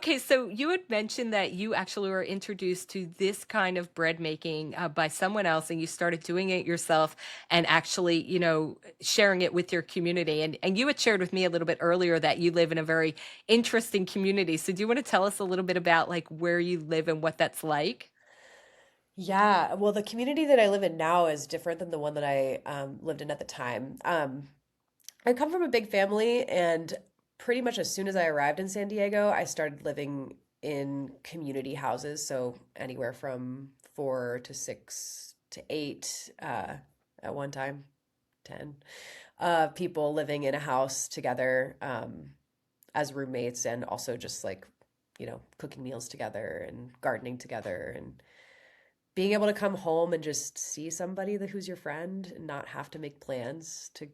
Okay, so you had mentioned that you actually were introduced to this kind of bread making by someone else, and you started doing it yourself and actually, sharing it with your community. And you had shared with me a little bit earlier that you live in a very interesting community. So do you want to tell us a little bit about like where you live and what that's like? Yeah, well, the community that I live in now is different than the one that I lived in at the time. I come from a big family, and pretty much as soon as I arrived in San Diego, I started living in community houses. So anywhere from four to six to eight at one time, 10 people living in a house together as roommates, and also just like, cooking meals together and gardening together and being able to come home and just see somebody who's your friend and not have to make plans to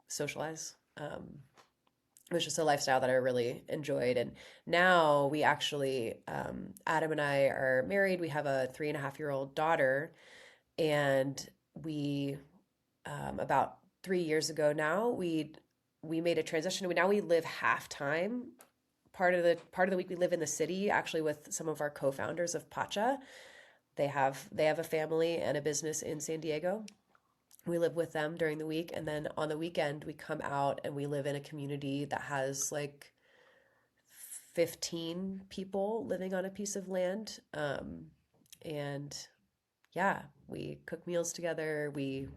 socialize. It was just a lifestyle that I really enjoyed. And now we actually, Adam and I are married. We have a 3.5-year-old daughter, and we, about 3 years ago now, we made a transition. Now we live half time. Part of the week we live in the city, actually with some of our co-founders of PACHA. They have a family and a business in San Diego. We live with them during the week, and then on the weekend we come out and we live in a community that has like 15 people living on a piece of land. And yeah, we cook meals together, we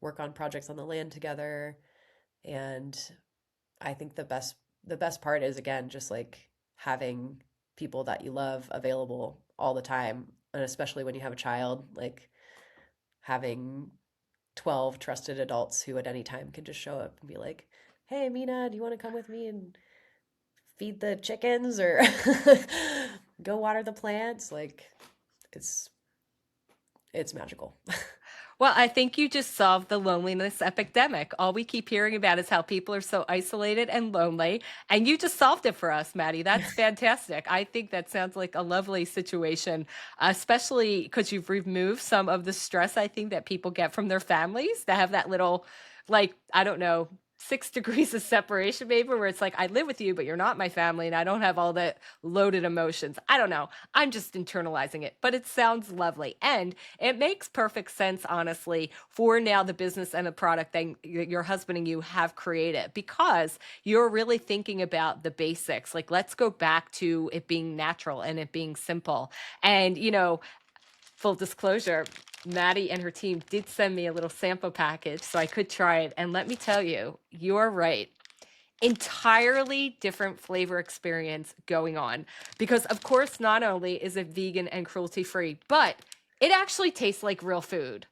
work on projects on the land together, and I think the best part is, again, just like having people that you love available all the time, and especially when you have a child, like having 12 trusted adults who at any time can just show up and be like, "Hey, Mina, do you want to come with me and feed the chickens or go water the plants?" Like it's it's magical. Well, I think you just solved the loneliness epidemic. All we keep hearing about is how people are so isolated and lonely. And you just solved it for us, Maddie. That's fantastic. I think that sounds like a lovely situation, especially because you've removed some of the stress I think that people get from their families that have that little, like, I don't know, 6 degrees of separation, maybe, where it's like, I live with you, but you're not my family, and I don't have all that loaded emotions. I don't know. I'm just internalizing it, but it sounds lovely. And it makes perfect sense, honestly, for now the business and the product that your husband and you have created because you're really thinking about the basics. Like, let's go back to it being natural and it being simple. And, full disclosure, Maddie and her team did send me a little sample package so I could try it. And let me tell you, you're right, entirely different flavor experience going on because of course not only is it vegan and cruelty free but it actually tastes like real food.